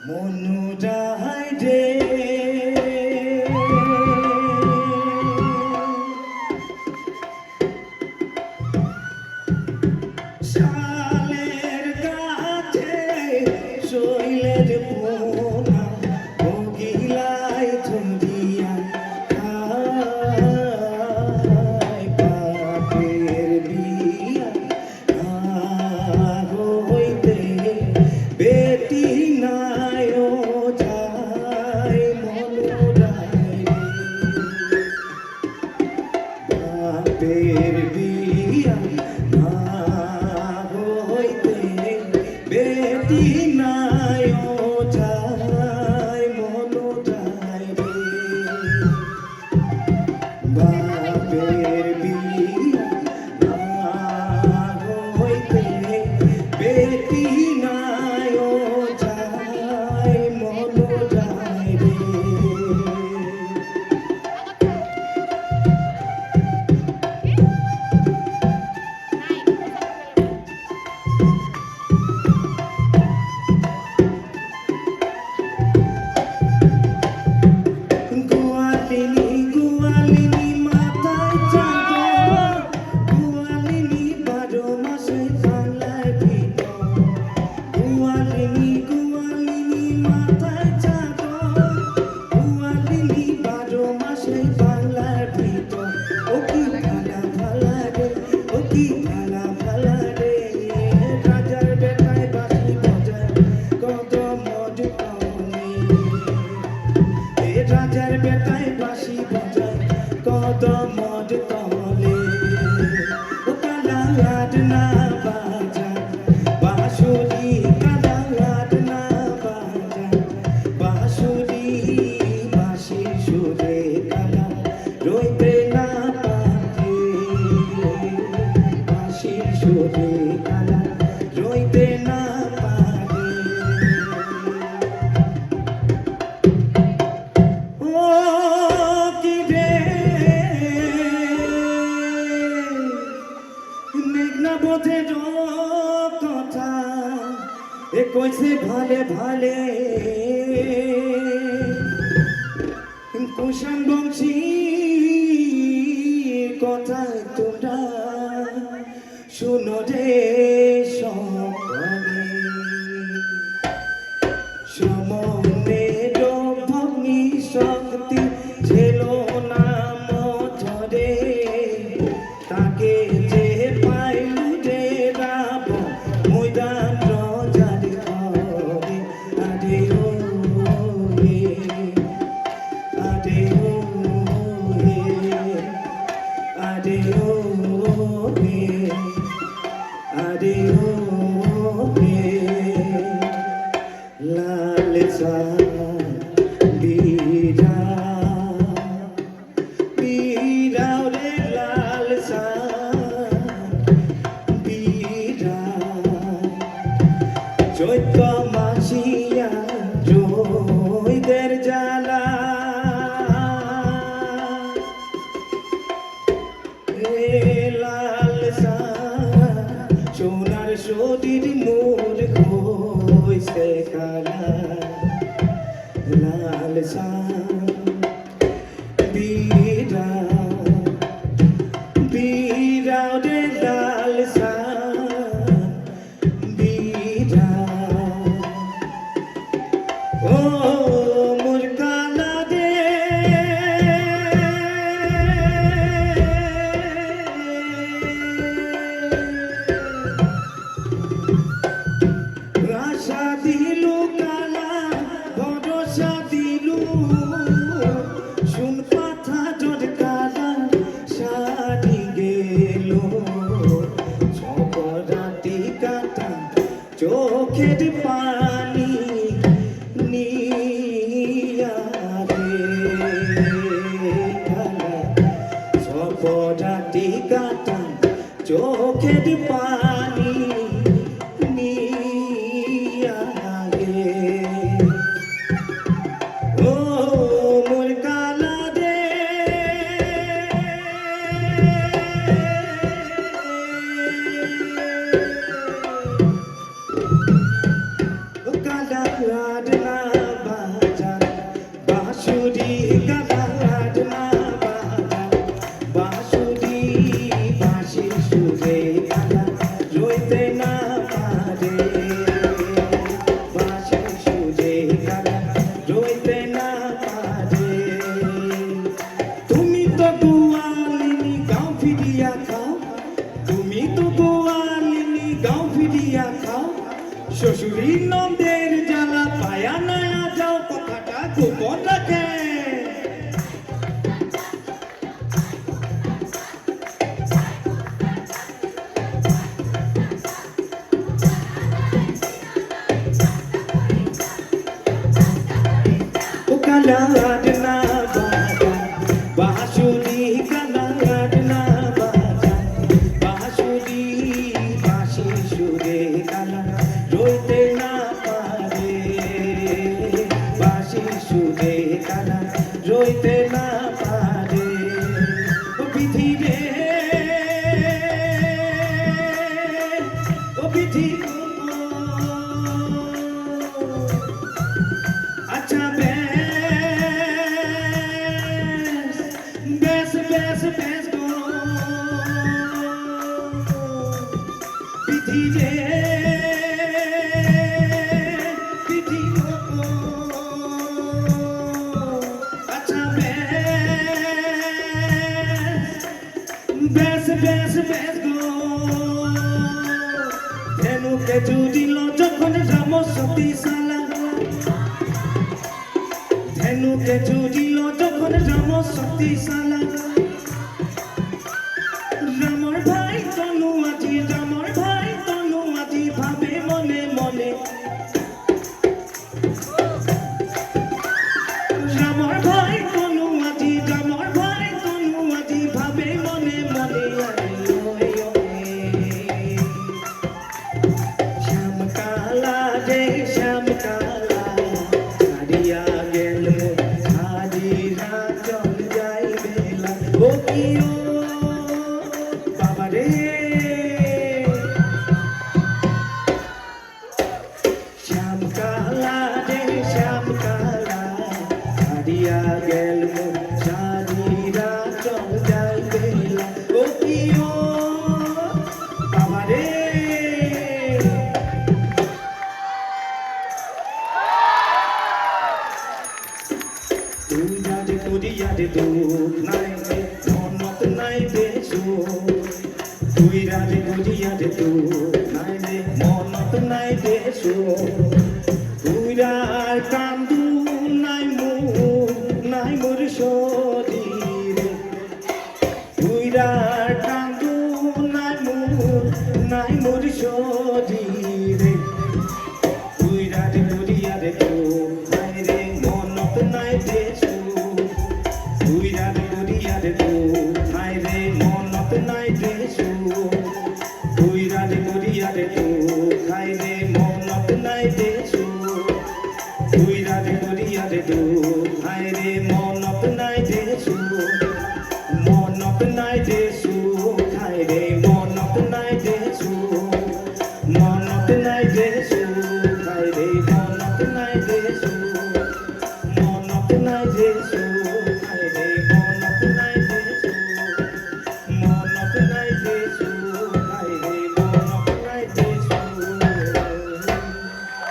মনুরাই রে শালের গাছে শৈলের পোনা ভোগিলাই ধরিয়া খায় বাপের বিয়া হইতে বেটি নাই ও যায় মনুরাই বাপের বিয়া হইতে বেটি নাই ও যায় মনুরাই রে বাপের বিয়া হইতে বেটি নাই ও যায় মনুরাই রে গোয়ালিনী মাথায় চাঁদ গোয়ালিনী 12 মাসে বাংলায় ভিত গোয়ালিনী মাথায় চাঁদ গোয়ালিনী 12 মাসে বাংলায় ভিত ও কি ভালা রে ও কি ভালা রে রাজার বেটায় বাঁশি বাজায় কত মজ পাওনি রাজার বেটায় বাঁশি বাজায় কত মদ কলে ও কালাহাট না বাজায় বাঁশুরি কালাহাট না বাজায় বাঁশুরি বাঁশির সুরে কালা রইতে না পারে বাঁশির সুরে কালা রইতে না পারে ও কি রে মেঘনা বোধের কথা এ কইছে ভালে ভালে কুষাণ বংশীর কথা তোমরা শুনো রে সকলে সমনের ভগ্নি শক্তি ছিল না মঠরে তাকে যে পাইলু রে রাব ময়দান রাজার ঘরে আরে ও রে আরে ও রে আরে ও রে আরে ও রে লাল বীরা বীরাও রে লাল বীরা চৈত্র মাসিয়া জয়দের জ্বালা রে লাল সোনার শরীর মোর হইছে কালা লাল বীরা বীরা রে লাল বীরা ও মোর কালা রে আশা দিলু কালা ভরসা দিলু গালাডনা বাজান বাঁশুরি গালাডনা বাজান বাঁশুরি বাঁশির সুরে গালা রইতে না পারে বাঁশির সুরে গালা রইতে না পারে তুমি তো গোয়ালিনী গাঁও ফিরিয়া খাও তুমি তো গোয়ালিনী গাঁও ফিরিয়া খাও শ্বশুরি নন্দের জ্বালা পায়া নয়া যাও কথাটা গোপন রাখে ও গালাডনা বাজান বাঁশুরি গালাডনা বাজান বাঁশুরি বাঁশির সুরে গালা রইতে না পারে বাঁশির সুরে গালা রইতে না পারে ও বিধি রে ও বিধি গো আচ্ছা বেশ বেশ বেশ গো বিধি রে বিধি গো আচ্ছা বেশ বেশ বেশ গো ধেনুকে জুড়িল যখন রাম সতী সালা ধেনুকে জুড়িল যখন রাম সতী সালা রামর ভাই তনু আজি রামর ভাই তনু আজি ভাবে মনে মনে রামর ভাই তনু আজি রামর ভাই তনু আজি ভাবে মনে মনে শ্যাম কালা রে শ্যাম কালা হারিয়া গেল হারিরা চল যাই বেলা ও কিও বাবা রে শ্যাম কালা রে শ্যাম কালা হারিয়া গেল হারিরা চল যাই বেলা ও কিও বাবা রে তুই রাজে করিয়া রে দুঃখ নাই রে মনত নাই বেশু তুই রাজে করিয়া রে দুঃখ নাই রে মনত নাই বেশু তুই রার কান্দু নাই মোর শরীরে তুই রার কান্দু নাই মোর শরীরে তুই রাজে করিয়া রে দুঃখ নাই রে মনত নাই বেশু তুই রাজে করিয়া রে দুঃখ নাই রে মনত নাই বেশু তুই রাজে করিয়া রে দুঃখ নাই রে মনত নাই বেশু তুই রাজে করিয়া রে দুঃখ নাই রে মনত নাই বেশু মনত নাই বেশু খাই রে মনত নাই বেশু মনত নাই বেশু খাই রে মনত নাই বেশু মনত নাই বেশু